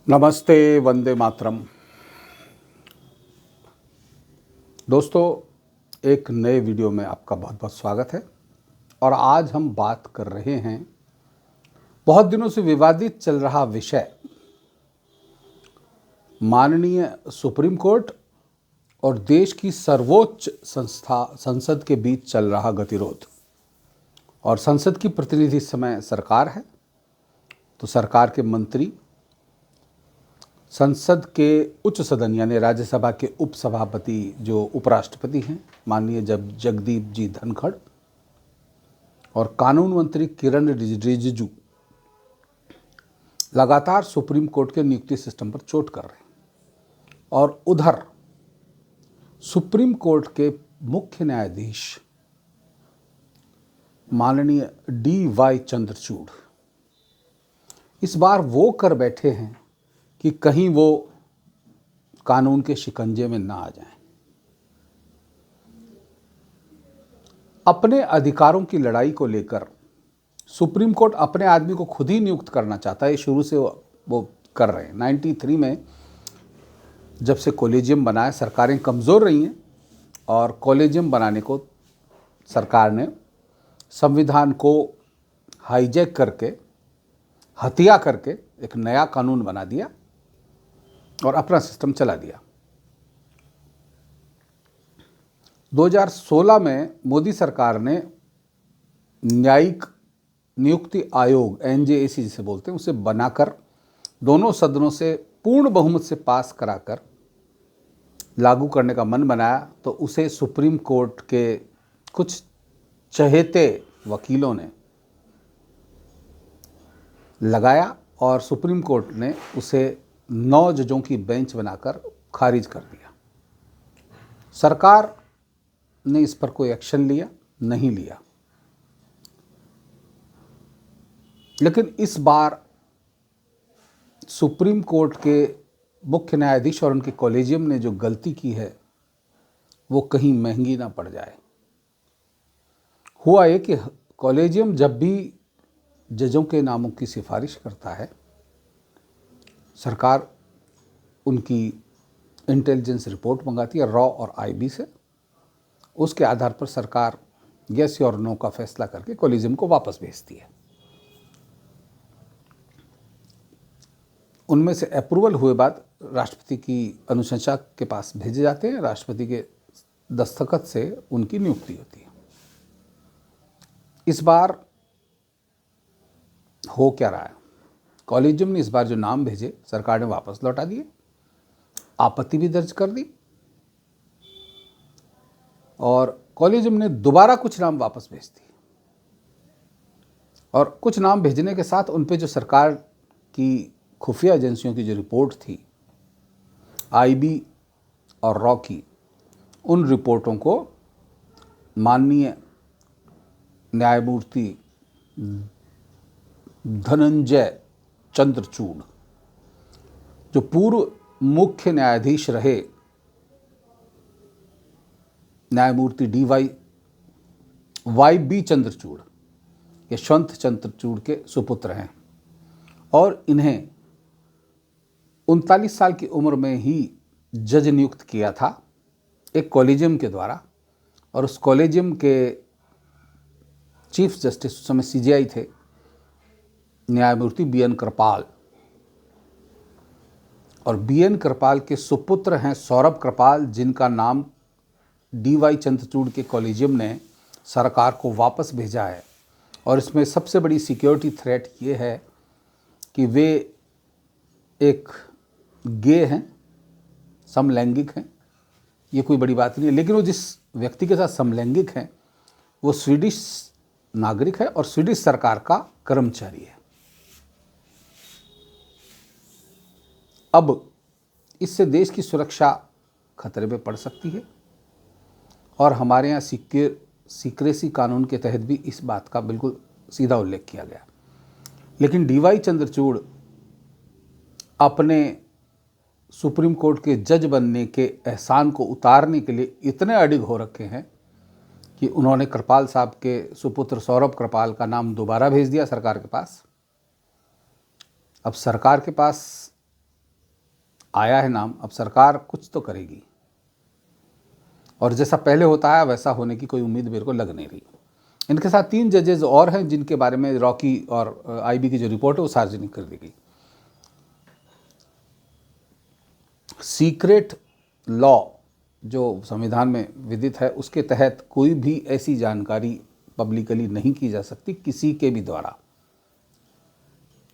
नमस्ते, वंदे मातरम। दोस्तों, एक नए वीडियो में आपका बहुत बहुत स्वागत है। और आज हम बात कर रहे हैं बहुत दिनों से विवादित चल रहा विषय, माननीय सुप्रीम कोर्ट और देश की सर्वोच्च संस्था संसद के बीच चल रहा गतिरोध। और संसद की प्रतिनिधि इस समय सरकार है, तो सरकार के मंत्री संसद के उच्च सदन यानी राज्यसभा के उपसभापति जो उपराष्ट्रपति हैं माननीय जगदीप जी धनखड़ और कानून मंत्री किरण रिजिजू लगातार सुप्रीम कोर्ट के नियुक्ति सिस्टम पर चोट कर रहे हैं। और उधर सुप्रीम कोर्ट के मुख्य न्यायाधीश माननीय DY चंद्रचूड़ इस बार वो कर बैठे हैं कि कहीं वो कानून के शिकंजे में ना आ जाएं। अपने अधिकारों की लड़ाई को लेकर सुप्रीम कोर्ट अपने आदमी को खुद ही नियुक्त करना चाहता है। ये शुरू से वो कर रहे हैं। 93 में जब से कॉलेजियम बनाया, सरकारें कमज़ोर रही हैं और कॉलेजियम बनाने को सरकार ने संविधान को हाईजैक करके, हत्या करके एक नया कानून बना दिया और अपना सिस्टम चला दिया। 2016 में मोदी सरकार ने न्यायिक नियुक्ति आयोग NJAC जिसे बोलते हैं उसे बनाकर दोनों सदनों से पूर्ण बहुमत से पास कराकर लागू करने का मन बनाया, तो उसे सुप्रीम कोर्ट के कुछ चहेते वकीलों ने लगाया और सुप्रीम कोर्ट ने उसे 9 जजों की बेंच बनाकर खारिज कर दिया। सरकार ने इस पर कोई एक्शन नहीं लिया। लेकिन इस बार सुप्रीम कोर्ट के मुख्य न्यायाधीश और उनके कॉलेजियम ने जो गलती की है वो कहीं महंगी ना पड़ जाए। हुआ ये कि कॉलेजियम जब भी जजों के नामों की सिफारिश करता है, सरकार उनकी इंटेलिजेंस रिपोर्ट मंगाती है रॉ और IB से। उसके आधार पर सरकार यस और नो का फैसला करके कॉलेजियम को वापस भेजती है। उनमें से अप्रूवल हुए बाद राष्ट्रपति की अनुशंसा के पास भेजे जाते हैं। राष्ट्रपति के दस्तखत से उनकी नियुक्ति होती है। इस बार हो क्या रहा है, कॉलेजियम ने इस बार जो नाम भेजे सरकार ने वापस लौटा दिए, आपत्ति भी दर्ज कर दी और कॉलेजियम ने दोबारा कुछ नाम वापस भेज दिए। और कुछ नाम भेजने के साथ उन पे जो सरकार की खुफिया एजेंसियों की जो रिपोर्ट थी IB और रॉ की, उन रिपोर्टों को माननीय न्यायमूर्ति धनंजय चंद्रचूड़ जो पूर्व मुख्य न्यायाधीश रहे, न्यायमूर्ति YB चंद्रचूड़ यशवंत चंद्रचूड़ के सुपुत्र हैं और इन्हें 39 साल की उम्र में ही जज नियुक्त किया था एक कॉलेजियम के द्वारा। और उस कॉलेजियम के चीफ जस्टिस उस समय CJI थे न्यायमूर्ति BN कृपाल। और BN कृपाल के सुपुत्र हैं सौरभ कृपाल, जिनका नाम DY चंद्रचूड़ के कॉलेजियम ने सरकार को वापस भेजा है। और इसमें सबसे बड़ी सिक्योरिटी थ्रेट ये है कि वे एक गे हैं, समलैंगिक हैं। ये कोई बड़ी बात नहीं है, लेकिन वो जिस व्यक्ति के साथ समलैंगिक हैं वो स्वीडिश नागरिक है और स्वीडिश सरकार का कर्मचारी है। अब इससे देश की सुरक्षा खतरे में पड़ सकती है और हमारे यहाँ सीक्रेसी कानून के तहत भी इस बात का बिल्कुल सीधा उल्लेख किया गया। लेकिन DY चंद्रचूड़ अपने सुप्रीम कोर्ट के जज बनने के एहसान को उतारने के लिए इतने अडिग हो रखे हैं कि उन्होंने कृपाल साहब के सुपुत्र सौरभ कृपाल का नाम दोबारा भेज दिया सरकार के पास। अब सरकार के पास आया है नाम, अब सरकार कुछ तो करेगी, और जैसा पहले होता है वैसा होने की कोई उम्मीद मेरे को लग नहीं रही। इनके साथ 3 जजेस और हैं जिनके बारे में रॉकी और आईबी की जो रिपोर्ट है वो सार्वजनिक कर दी गई। सीक्रेट लॉ जो संविधान में विदित है उसके तहत कोई भी ऐसी जानकारी पब्लिकली नहीं की जा सकती किसी के भी द्वारा,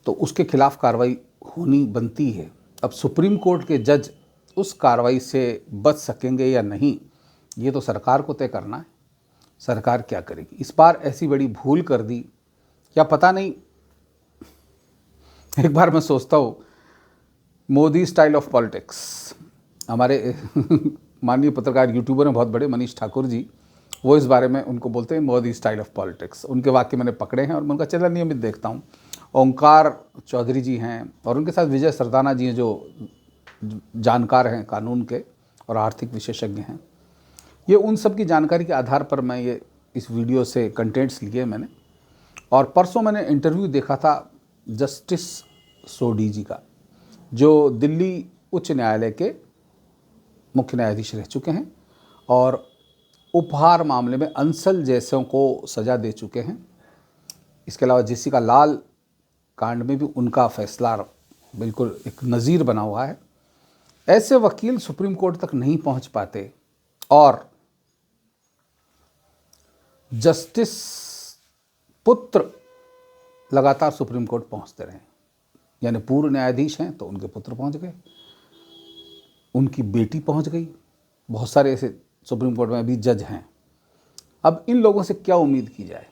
तो उसके खिलाफ कार्रवाई होनी बनती है। अब सुप्रीम कोर्ट के जज उस कार्रवाई से बच सकेंगे या नहीं, ये तो सरकार को तय करना है। सरकार क्या करेगी? इस बार ऐसी बड़ी भूल कर दी या पता नहीं। एक बार मैं सोचता हूँ मोदी स्टाइल ऑफ पॉलिटिक्स, हमारे माननीय पत्रकार यूट्यूबर हैं बहुत बड़े मनीष ठाकुर जी, वो इस बारे में उनको बोलते हैं मोदी स्टाइल ऑफ पॉलिटिक्स। उनके वाक्य मैंने पकड़े हैं और मैं उनका चैनल नियमित देखता हूँ। ओंकार चौधरी जी हैं और उनके साथ विजय सरदाना जी हैं जो जानकार हैं कानून के और आर्थिक विशेषज्ञ हैं। ये उन सब की जानकारी के आधार पर मैं ये इस वीडियो से कंटेंट्स लिए मैंने। और परसों मैंने इंटरव्यू देखा था जस्टिस सोडी जी का, जो दिल्ली उच्च न्यायालय के मुख्य न्यायाधीश रह चुके हैं और उपहार मामले में अंसल जैसों को सज़ा दे चुके हैं। इसके अलावा जेसिका लाल कांड में भी उनका फैसला बिल्कुल एक नज़ीर बना हुआ है। ऐसे वकील सुप्रीम कोर्ट तक नहीं पहुंच पाते और जस्टिस पुत्र लगातार सुप्रीम कोर्ट पहुंचते रहे। यानी पूर्व न्यायाधीश हैं तो उनके पुत्र पहुंच गए, उनकी बेटी पहुंच गई, बहुत सारे ऐसे सुप्रीम कोर्ट में अभी जज हैं। अब इन लोगों से क्या उम्मीद की जाए?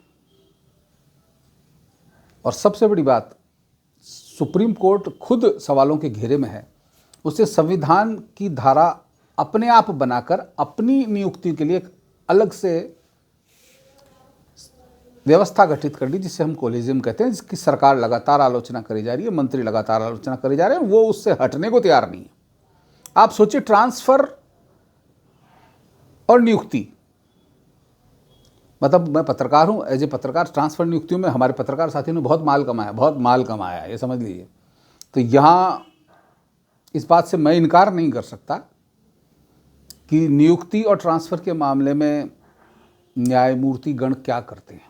और सबसे बड़ी बात, सुप्रीम कोर्ट खुद सवालों के घेरे में है। उसे संविधान की धारा अपने आप बनाकर अपनी नियुक्ति के लिए एक अलग से व्यवस्था गठित कर दी, जिसे हम कोलिजियम कहते हैं, जिसकी सरकार लगातार आलोचना करी जा रही है, मंत्री लगातार आलोचना करे जा रहे हैं, वो उससे हटने को तैयार नहीं है। आप सोचिए, ट्रांसफर और नियुक्ति, मतलब मैं पत्रकार हूं, एज ए पत्रकार ट्रांसफर नियुक्तियों में हमारे पत्रकार साथियों ने बहुत माल कमाया, ये समझ लीजिए। तो यहां इस बात से मैं इनकार नहीं कर सकता कि नियुक्ति और ट्रांसफर के मामले में न्यायमूर्ति गण क्या करते हैं।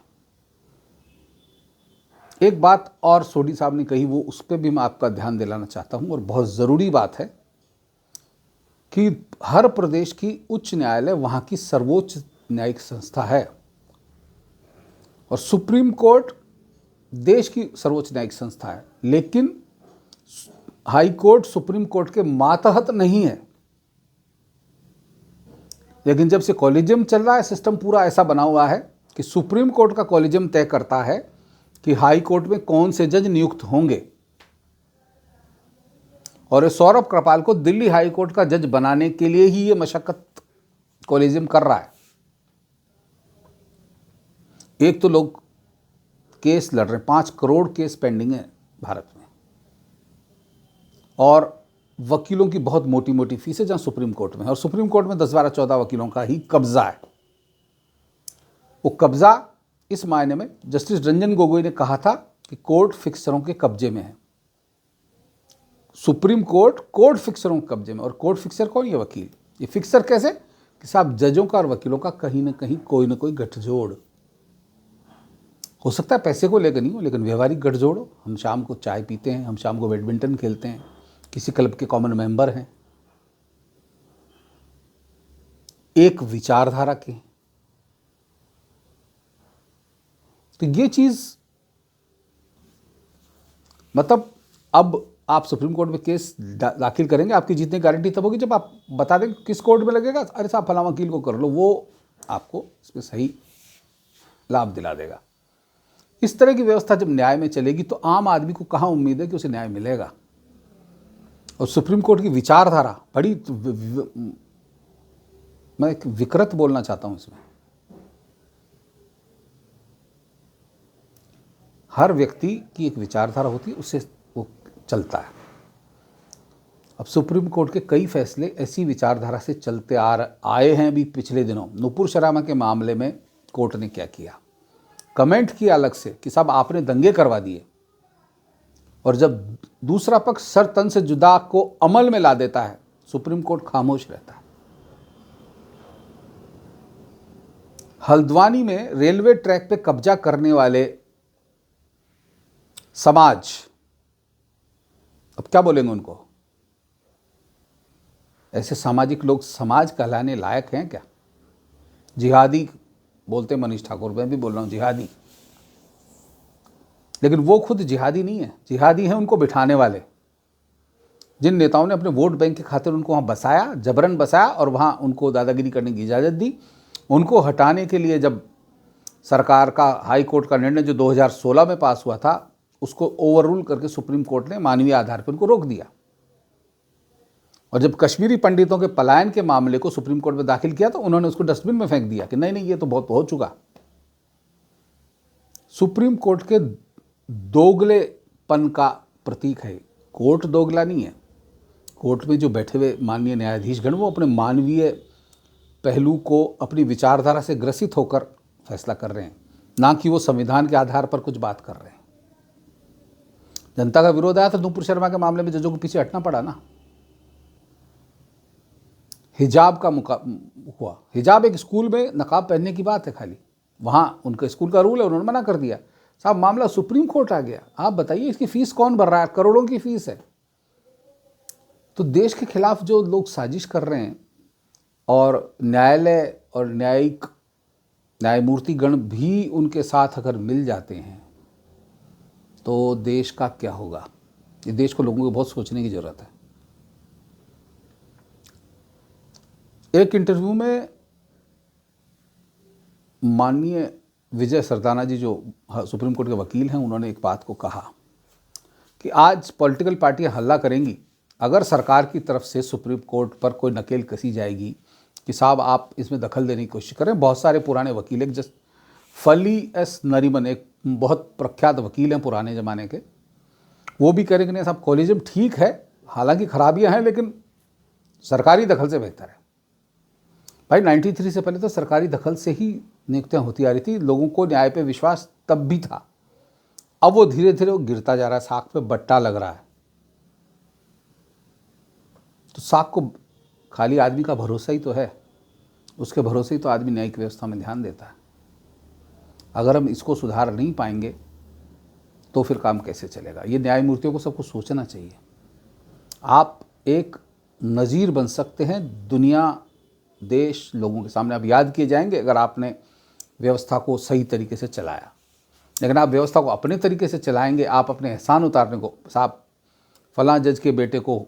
एक बात और सोडी साहब ने कही, वो उस पर भी मैं आपका ध्यान दिलाना चाहता हूं और बहुत ज़रूरी बात है कि हर प्रदेश की उच्च न्यायालय वहाँ की सर्वोच्च न्यायिक संस्था है और सुप्रीम कोर्ट देश की सर्वोच्च न्यायिक संस्था है, लेकिन हाई कोर्ट सुप्रीम कोर्ट के मातहत नहीं है। लेकिन जब से कॉलेजियम चल रहा है, सिस्टम पूरा ऐसा बना हुआ है कि सुप्रीम कोर्ट का कॉलेजियम तय करता है कि हाई कोर्ट में कौन से जज नियुक्त होंगे, और ये सौरभ कृपाल को दिल्ली हाई कोर्ट का जज बनाने के लिए ही ये मशक्कत कॉलेजियम कर रहा है। एक तो लोग केस लड़ रहे हैं, 5 करोड़ केस पेंडिंग है भारत में, और वकीलों की बहुत मोटी मोटी फीसें जहां सुप्रीम कोर्ट में है, और सुप्रीम कोर्ट में 10, 12, 14 वकीलों का ही कब्जा है। वो कब्जा इस मायने में, जस्टिस रंजन गोगोई ने कहा था कि कोर्ट फिक्सरों के कब्जे में है। सुप्रीम कोर्ट कोर्ट फिक्सरों के कब्जे में, और कोर्ट फिक्सर कौन? ये वकील। ये फिक्सर कैसे? कि साहब जजों का और वकीलों का कहीं ना कहीं कोई ना कोई गठजोड़ हो सकता है, पैसे को लेकर नहीं हो, लेकिन व्यवहारिक गठजोड़ हो। हम शाम को चाय पीते हैं, हम शाम को बैडमिंटन खेलते हैं, किसी क्लब के कॉमन मेंबर हैं, एक विचारधारा के। तो ये चीज, मतलब अब आप सुप्रीम कोर्ट में केस दाखिल करेंगे, आपकी जीतने की गारंटी तब होगी जब आप बता दें किस कोर्ट में लगेगा। अरे साहब फलां वकील को कर लो, वो आपको इसमें सही लाभ दिला देगा। इस तरह की व्यवस्था जब न्याय में चलेगी तो आम आदमी को कहाँ उम्मीद है कि उसे न्याय मिलेगा। और सुप्रीम कोर्ट की विचारधारा बड़ी, मैं एक विकृत बोलना चाहता हूं इसमें, हर व्यक्ति की एक विचारधारा होती है, उससे वो चलता है। अब सुप्रीम कोर्ट के कई फैसले ऐसी विचारधारा से चलते आए हैं। अभी पिछले दिनों नुपुर शर्मा के मामले में कोर्ट ने क्या किया, कमेंट किया अलग से कि साहब आपने दंगे करवा दिए, और जब दूसरा पक्ष सर तन से जुदा को अमल में ला देता है, सुप्रीम कोर्ट खामोश रहता है। हल्द्वानी में रेलवे ट्रैक पे कब्जा करने वाले समाज, अब क्या बोलेंगे उनको? ऐसे सामाजिक लोग समाज कहलाने लायक हैं क्या? जिहादी बोलते मनीष ठाकुर, मैं भी बोल रहा हूं जिहादी, लेकिन वो खुद जिहादी नहीं है। जिहादी हैं उनको बिठाने वाले, जिन नेताओं ने अपने वोट बैंक के खातिर उनको वहाँ बसाया, जबरन बसाया और वहाँ उनको दादागिरी करने की इजाज़त दी। उनको हटाने के लिए जब सरकार का हाई कोर्ट का निर्णय जो 2016 में पास हुआ था, उसको ओवररूल करके सुप्रीम कोर्ट ने मानवीय आधार पर उनको रोक दिया। और जब कश्मीरी पंडितों के पलायन के मामले को सुप्रीम कोर्ट में दाखिल किया तो उन्होंने उसको डस्टबिन में फेंक दिया कि नहीं नहीं, ये तो बहुत हो चुका। सुप्रीम कोर्ट के दोगलेपन का प्रतीक है। कोर्ट दोगला नहीं है। कोर्ट में जो बैठे हुए माननीय न्यायाधीशगण वो अपने मानवीय पहलू को अपनी विचारधारा से ग्रसित होकर फैसला कर रहे हैं, ना कि वो संविधान के आधार पर कुछ बात कर रहे हैं। जनता का विरोध आया तो नुपुर शर्मा के मामले में जजों को पीछे हटना पड़ा ना। हिजाब का हुआ, हिजाब एक स्कूल में नकाब पहनने की बात है खाली, वहाँ उनका स्कूल का रूल है, उन्होंने मना कर दिया। साहब मामला सुप्रीम कोर्ट आ गया। आप बताइए इसकी फीस कौन भर रहा है? करोड़ों की फीस है। तो देश के खिलाफ जो लोग साजिश कर रहे हैं और न्यायालय और न्यायमूर्तिगण भी उनके साथ अगर मिल जाते हैं तो देश का क्या होगा? ये देश को लोगों को बहुत सोचने की जरूरत है। एक इंटरव्यू में माननीय विजय सरदाना जी जो सुप्रीम कोर्ट के वकील हैं, उन्होंने एक बात को कहा कि आज पॉलिटिकल पार्टियां हल्ला करेंगी अगर सरकार की तरफ से सुप्रीम कोर्ट पर कोई नकेल कसी जाएगी कि साहब आप इसमें दखल देने की कोशिश करें। बहुत सारे पुराने वकील, एक जस्ट फली एस नरीमन, एक बहुत प्रख्यात वकील हैं पुराने ज़माने के, वो भी कह रहे कि नहीं साहब कॉलेजियम ठीक है, हालांकि खराबियां हैं लेकिन सरकारी दखल से बेहतर है। भाई 93 से पहले तो सरकारी दखल से ही नियुक्तियां होती आ रही थी, लोगों को न्याय पे विश्वास तब भी था। अब वो धीरे धीरे वो गिरता जा रहा है, साख पे बट्टा लग रहा है। तो साख को खाली आदमी का भरोसा ही तो है, उसके भरोसे ही तो आदमी न्यायिक व्यवस्था में ध्यान देता है। अगर हम इसको सुधार नहीं पाएंगे तो फिर काम कैसे चलेगा? ये न्यायमूर्तियों को सबको सोचना चाहिए। आप एक नज़ीर बन सकते हैं, दुनिया देश लोगों के सामने आप याद किए जाएंगे अगर आपने व्यवस्था को सही तरीके से चलाया। लेकिन आप व्यवस्था को अपने तरीके से चलाएंगे, आप अपने एहसान उतारने को, साहब फलां जज के बेटे को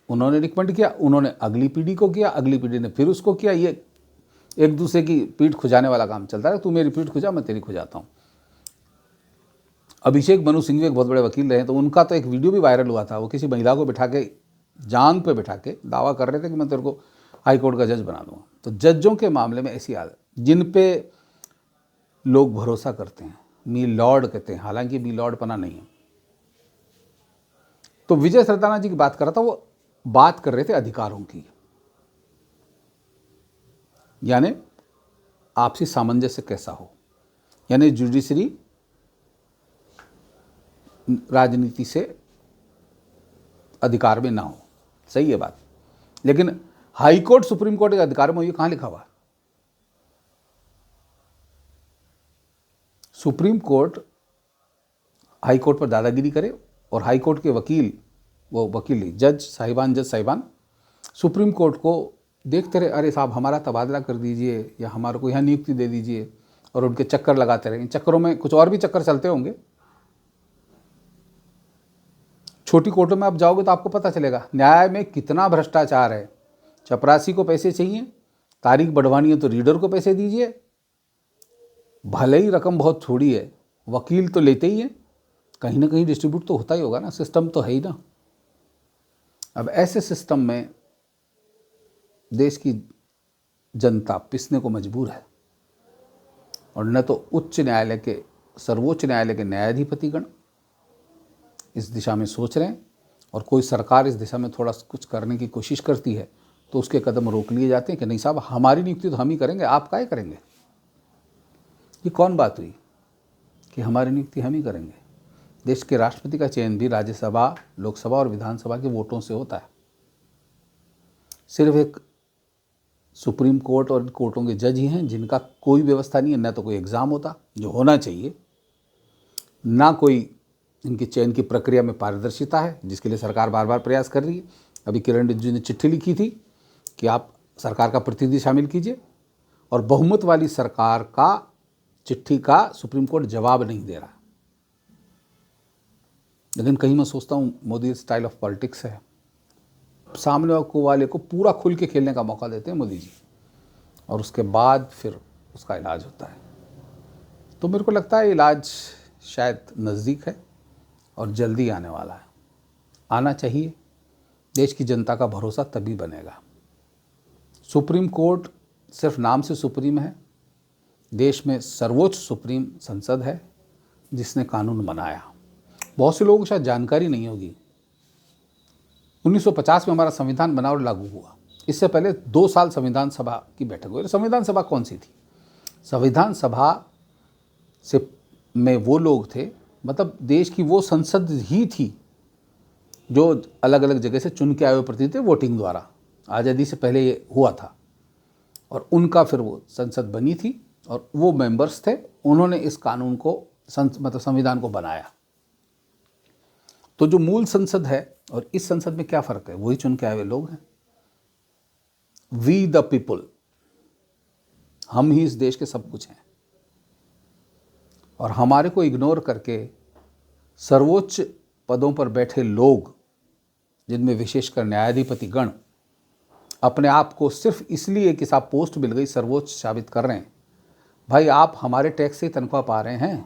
उन्होंने रिकमेंड किया, उन्होंने अगली पीढ़ी को किया, अगली पीढ़ी ने फिर उसको किया, ये एक दूसरे की पीठ खुजाने वाला काम चलता है। तू मेरी पीठ खुजा, मैं तेरी खुजाता हूँ। अभिषेक मनु सिंघवी एक बहुत बड़े वकील रहे, तो उनका तो एक वीडियो भी वायरल हुआ था। वो किसी महिला को बिठा के, जांग पे बिठा के दावा कर रहे थे कि मैं तेरे को हाई कोर्ट का जज बना दूंगा। तो जजों के मामले में ऐसी आदत, जिन पे लोग भरोसा करते हैं, मी लॉर्ड कहते हैं, हालांकि मी लॉर्ड पना नहीं है। तो विजय सरदाना जी की बात कर रहा था, वो बात कर रहे थे अधिकारों की, यानी आपसी सामंजस्य कैसा हो, यानी जुडिशरी राजनीति से अधिकार में ना हो। सही है बात, लेकिन हाई कोर्ट सुप्रीम कोर्ट के अधिकार में ये कहां लिखा हुआ? सुप्रीम कोर्ट हाई कोर्ट पर दादागिरी करे और हाई कोर्ट के वकील, वो वकील ही जज साहिबान सुप्रीम कोर्ट को देखते रहे, अरे साहब हमारा तबादला कर दीजिए या हमारे को यहाँ नियुक्ति दे दीजिए, और उनके चक्कर लगाते रहे। इन चक्करों में कुछ और भी चक्कर चलते होंगे। छोटी कोर्टों में आप जाओगे तो आपको पता चलेगा न्याय में कितना भ्रष्टाचार है। चपरासी को पैसे चाहिए, तारीख बढ़वानी है तो रीडर को पैसे दीजिए, भले ही रकम बहुत थोड़ी है, वकील तो लेते ही हैं, कहीं ना कहीं डिस्ट्रीब्यूट तो होता ही होगा ना, सिस्टम तो है ही ना। अब ऐसे सिस्टम में देश की जनता पिसने को मजबूर है, और न तो उच्च न्यायालय के, सर्वोच्च न्यायालय के न्यायाधिपतिगण इस दिशा में सोच रहे हैं, और कोई सरकार इस दिशा में थोड़ा कुछ करने की कोशिश करती है तो उसके कदम रोक लिए जाते हैं कि नहीं साहब हमारी नियुक्ति तो हम ही करेंगे, आप काहे करेंगे। ये कौन बात हुई कि हमारी नियुक्ति हम ही करेंगे? देश के राष्ट्रपति का चयन भी राज्यसभा, लोकसभा और विधानसभा के वोटों से होता है। सिर्फ एक सुप्रीम कोर्ट और कोर्टों के जज ही हैं जिनका कोई व्यवस्था नहीं है, न तो कोई एग्ज़ाम होता जो होना चाहिए, ना कोई इनके चयन की प्रक्रिया में पारदर्शिता है, जिसके लिए सरकार बार बार प्रयास कर रही है। अभी किरण रिजिजू ने चिट्ठी लिखी थी कि आप सरकार का प्रतिनिधि शामिल कीजिए, और बहुमत वाली सरकार का चिट्ठी का सुप्रीम कोर्ट जवाब नहीं दे रहा। लेकिन कहीं मैं सोचता हूँ मोदी स्टाइल ऑफ पॉलिटिक्स है, सामने वाले को पूरा खुल के खेलने का मौका देते हैं मोदी जी, और उसके बाद फिर उसका इलाज होता है। तो मेरे को लगता है इलाज शायद नज़दीक है और जल्दी आने वाला है, आना चाहिए। देश की जनता का भरोसा तभी बनेगा। सुप्रीम कोर्ट सिर्फ नाम से सुप्रीम है, देश में सर्वोच्च सुप्रीम संसद है जिसने कानून बनाया। बहुत से लोगों को शायद जानकारी नहीं होगी, 1950 में हमारा संविधान बना और लागू हुआ। इससे पहले 2 साल संविधान सभा की बैठक हुई। संविधान सभा कौन सी थी? संविधान सभा से में वो लोग थे, मतलब देश की वो संसद ही थी जो अलग अलग जगह से चुन के आए हुए प्रतिनिधि थे वोटिंग द्वारा। आज़ादी से पहले ये हुआ था, और उनका फिर वो संसद बनी थी और वो मेंबर्स थे, उन्होंने इस कानून को मतलब संविधान को बनाया। तो जो मूल संसद है और इस संसद में क्या फ़र्क है? वही चुन के आए हुए लोग हैं। वी द पीपल, हम ही इस देश के सब कुछ हैं, और हमारे को इग्नोर करके सर्वोच्च पदों पर बैठे लोग, जिनमें विशेषकर न्यायाधिपति गण, अपने आप को सिर्फ इसलिए कि साहब पोस्ट मिल गई सर्वोच्च साबित कर रहे हैं। भाई आप हमारे टैक्स से तनख्वाह पा रहे हैं,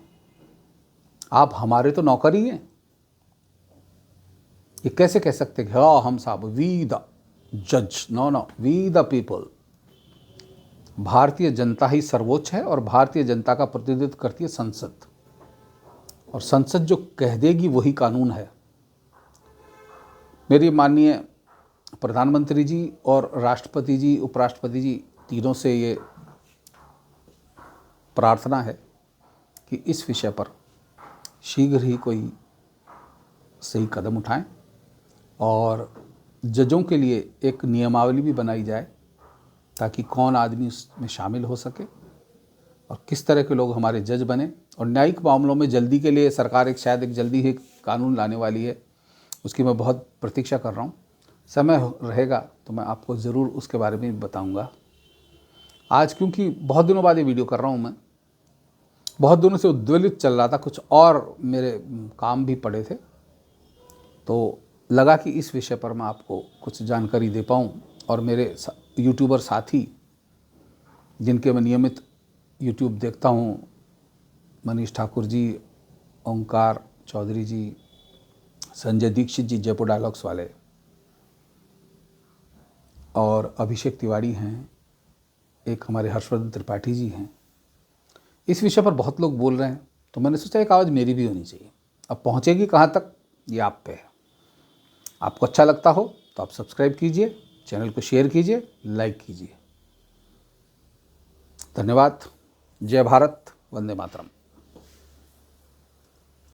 आप हमारे तो नौकर ही हैं। ये कैसे कह सकते हैं हाँ हम साहब वी द जज? No, we the people. भारतीय जनता ही सर्वोच्च है और भारतीय जनता का प्रतिनिधित्व करती है संसद, और संसद जो कह देगी वही कानून है। मेरी माननीय प्रधानमंत्री जी और राष्ट्रपति जी, उपराष्ट्रपति जी, तीनों से ये प्रार्थना है कि इस विषय पर शीघ्र ही कोई सही कदम उठाएं, और जजों के लिए एक नियमावली भी बनाई जाए ताकि कौन आदमी उसमें शामिल हो सके और किस तरह के लोग हमारे जज बने। और न्यायिक मामलों में जल्दी के लिए सरकार शायद एक जल्दी ही कानून लाने वाली है, उसकी मैं बहुत प्रतीक्षा कर रहा हूँ। समय रहेगा तो मैं आपको ज़रूर उसके बारे में बताऊँगा। आज क्योंकि बहुत दिनों बाद ये वीडियो कर रहा हूँ, मैं बहुत दिनों से उद्वेलित चल रहा था, कुछ और मेरे काम भी पड़े थे, तो लगा कि इस विषय पर मैं आपको कुछ जानकारी दे पाऊँ। और मेरे यूट्यूबर साथी जिनके मैं नियमित यूट्यूब देखता हूँ, मनीष ठाकुर जी, ओंकार चौधरी जी, संजय दीक्षित जी जयपुर डायलॉग्स वाले, और अभिषेक तिवारी हैं, एक हमारे हर्षवर्धन त्रिपाठी जी हैं, इस विषय पर बहुत लोग बोल रहे हैं, तो मैंने सोचा एक आवाज़ मेरी भी होनी चाहिए। अब पहुँचेगी कहाँ तक ये आप पे है। आपको अच्छा लगता हो तो आप सब्सक्राइब कीजिए, चैनल को शेयर कीजिए, लाइक कीजिए। धन्यवाद। जय भारत, वंदे मातरम।